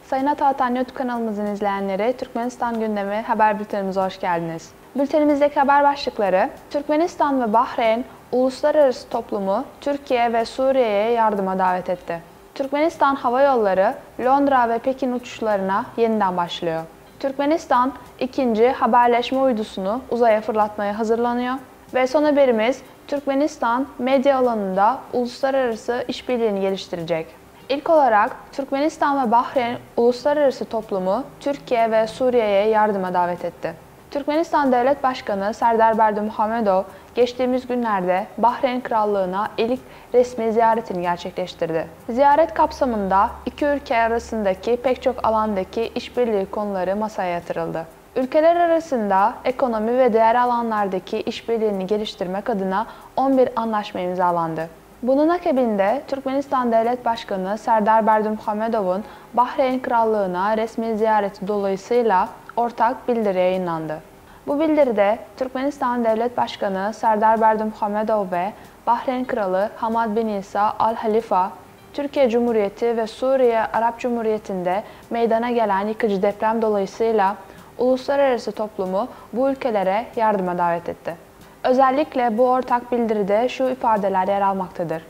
Sayın Atağatan YouTube kanalımızın izleyenleri, Türkmenistan gündemi haber bültenimize hoş geldiniz. Bültenimizdeki haber başlıkları: Türkmenistan ve Bahreyn, uluslararası toplumu Türkiye ve Suriye'ye yardıma davet etti. Türkmenistan Hava Yolları, Londra ve Pekin uçuşlarına yeniden başlıyor. Türkmenistan, ikinci haberleşme uydusunu uzaya fırlatmaya hazırlanıyor. Ve son haberimiz, Türkmenistan medya alanında uluslararası işbirliğini geliştirecek. İlk olarak Türkmenistan ve Bahreyn uluslararası toplumu Türkiye ve Suriye'ye yardıma davet etti. Türkmenistan Devlet Başkanı Serdar Berdimuhamedov geçtiğimiz günlerde Bahreyn Krallığı'na ilk resmi ziyaretini gerçekleştirdi. Ziyaret kapsamında iki ülke arasındaki pek çok alandaki işbirliği konuları masaya yatırıldı. Ülkeler arasında ekonomi ve diğer alanlardaki işbirliğini geliştirmek adına 11 anlaşma imzalandı. Bunun akabinde Türkmenistan Devlet Başkanı Serdar Berdimuhamedov'un Bahreyn Krallığı'na resmi ziyareti dolayısıyla ortak bildiri yayınlandı. Bu bildiride Türkmenistan Devlet Başkanı Serdar Berdimuhamedov ve Bahreyn Kralı Hamad bin İsa Al Halifa, Türkiye Cumhuriyeti ve Suriye Arap Cumhuriyeti'nde meydana gelen yıkıcı deprem dolayısıyla uluslararası toplumu bu ülkelere yardıma davet etti. Özellikle bu ortak bildiride şu ifadeler yer almaktadır.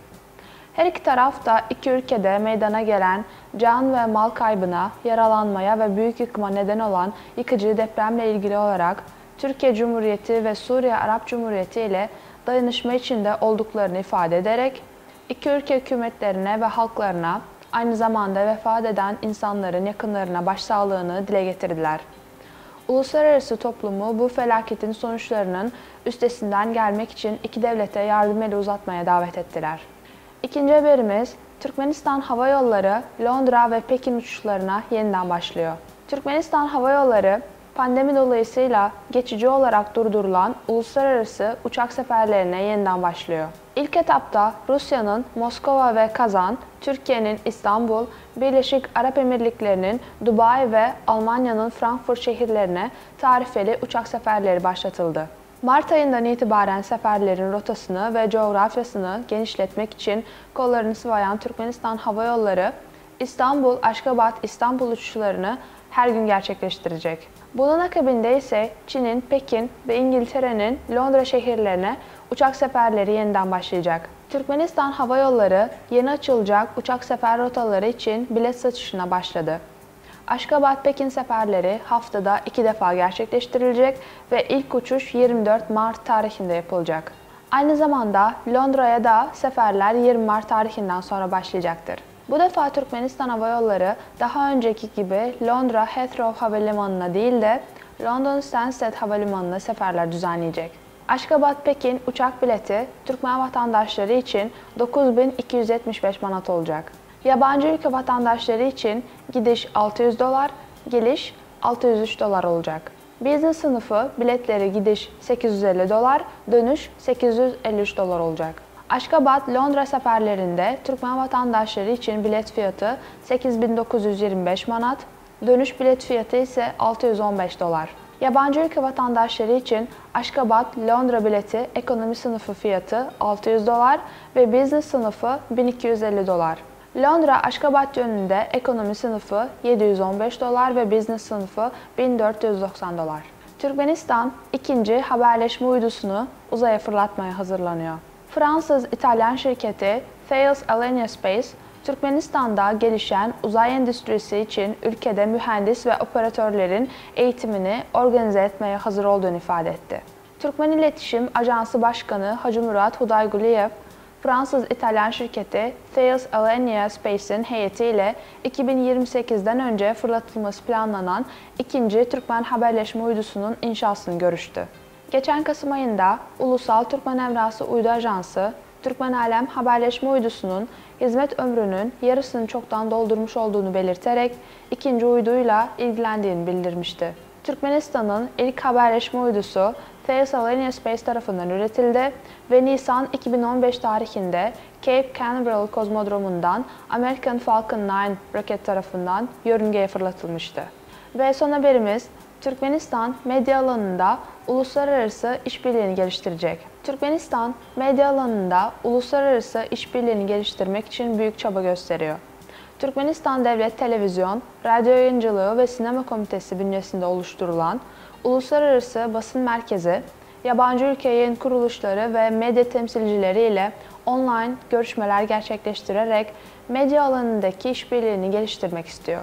Her iki taraf da iki ülkede meydana gelen can ve mal kaybına, yaralanmaya ve büyük yıkıma neden olan yıkıcı depremle ilgili olarak Türkiye Cumhuriyeti ve Suriye Arap Cumhuriyeti ile dayanışma içinde olduklarını ifade ederek iki ülke hükümetlerine ve halklarına aynı zamanda vefat eden insanların yakınlarına başsağlığını dile getirdiler. Uluslararası toplumu bu felaketin sonuçlarının üstesinden gelmek için iki devlete yardım eli uzatmaya davet ettiler. İkinci haberimiz, Türkmenistan Hava Yolları, Londra ve Pekin uçuşlarına yeniden başlıyor. Türkmenistan Hava Yolları, pandemi dolayısıyla geçici olarak durdurulan uluslararası uçak seferlerine yeniden başlıyor. İlk etapta Rusya'nın Moskova ve Kazan, Türkiye'nin İstanbul, Birleşik Arap Emirlikleri'nin Dubai ve Almanya'nın Frankfurt şehirlerine tarifeli uçak seferleri başlatıldı. Mart ayından itibaren seferlerin rotasını ve coğrafyasını genişletmek için kollarını sıvayan Türkmenistan Hava Yolları, İstanbul-Aşgabat-İstanbul uçuşlarını her gün gerçekleştirecek. Bunun akabinde ise Çin'in Pekin ve İngiltere'nin Londra şehirlerine uçak seferleri yeniden başlayacak. Türkmenistan Hava Yolları yeni açılacak uçak sefer rotaları için bilet satışına başladı. Aşgabat-Pekin seferleri haftada 2 defa gerçekleştirilecek ve ilk uçuş 24 Mart tarihinde yapılacak. Aynı zamanda Londra'ya da seferler 20 Mart tarihinden sonra başlayacaktır. Bu defa Türkmenistan Hava Yolları daha önceki gibi Londra Heathrow Havalimanı'na değil de London Stansted Havalimanı'na seferler düzenleyecek. Aşgabat-Pekin uçak bileti Türkmen vatandaşları için 9.275 manat olacak. Yabancı ülke vatandaşları için gidiş $600, geliş $603 olacak. Business sınıfı biletleri gidiş $850, dönüş $853 olacak. Aşgabat-Londra seferlerinde Türkmen vatandaşları için bilet fiyatı 8.925 manat, dönüş bilet fiyatı ise $615. Yabancı ülke vatandaşları için Aşgabat-Londra bileti ekonomi sınıfı fiyatı $600 ve business sınıfı $1250. Londra-Aşgabat yönünde ekonomi sınıfı $715 ve business sınıfı $1490. Türkmenistan, ikinci haberleşme uydusunu uzaya fırlatmaya hazırlanıyor. Fransız-İtalyan şirketi Thales Alenia Space, Türkmenistan'da gelişen uzay endüstrisi için ülkede mühendis ve operatörlerin eğitimini organize etmeye hazır olduğunu ifade etti. Türkmen İletişim Ajansı Başkanı Hacı Murat Hudayguliyev, Fransız-İtalyan şirketi Thales Alenia Space'in heyetiyle 2028'den önce fırlatılması planlanan ikinci Türkmen haberleşme uydusunun inşasını görüştü. Geçen Kasım ayında Ulusal Türkmen Evrası Uydu Ajansı, Türkmen Alem haberleşme uydusunun hizmet ömrünün yarısını çoktan doldurmuş olduğunu belirterek ikinci uyduyla ilgilendiğini bildirmişti. Türkmenistan'ın ilk haberleşme uydusu Thales Alenia Space tarafından üretildi ve Nisan 2015 tarihinde Cape Canaveral kozmodromundan American Falcon 9 roket tarafından yörüngeye fırlatılmıştı. Ve son haberimiz, Türkmenistan medya alanında uluslararası işbirliğini geliştirecek. Türkmenistan medya alanında uluslararası işbirliğini geliştirmek için büyük çaba gösteriyor. Türkmenistan Devlet Televizyon, Radyo Yayıncılığı ve Sinema Komitesi bünyesinde oluşturulan Uluslararası Basın Merkezi, yabancı ülke yayın kuruluşları ve medya temsilcileri ile online görüşmeler gerçekleştirerek medya alanındaki işbirliğini geliştirmek istiyor.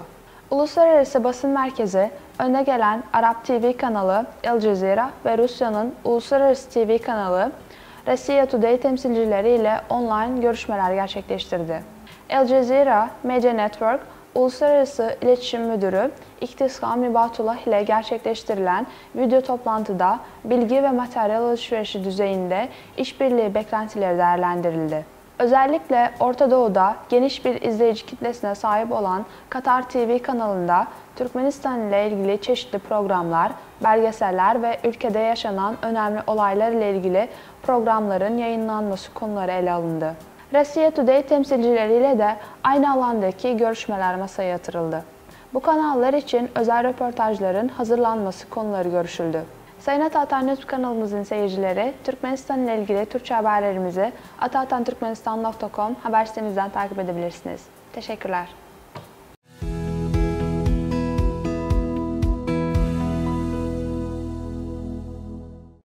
Uluslararası Basın Merkezi, önde gelen Arap TV kanalı Al Jazeera ve Rusya'nın Uluslararası TV kanalı Russia Today temsilcileri ile online görüşmeler gerçekleştirdi. Al Jazeera Media Network, Uluslararası İletişim Müdürü İhtisami Batullah ile gerçekleştirilen video toplantıda bilgi ve materyal alışverişi düzeyinde işbirliği beklentileri değerlendirildi. Özellikle Orta Doğu'da geniş bir izleyici kitlesine sahip olan Katar TV kanalında Türkmenistan ile ilgili çeşitli programlar, belgeseller ve ülkede yaşanan önemli olaylar ile ilgili programların yayınlanması konuları ele alındı. Russia Today temsilcileriyle de aynı alandaki görüşmeler masaya yatırıldı. Bu kanallar için özel röportajların hazırlanması konuları görüşüldü. Sayın Atatan YouTube kanalımızın seyircileri, Türkmenistan ile ilgili Türkçe haberlerimizi atatanturkmenistan.com haber sitemizden takip edebilirsiniz. Teşekkürler.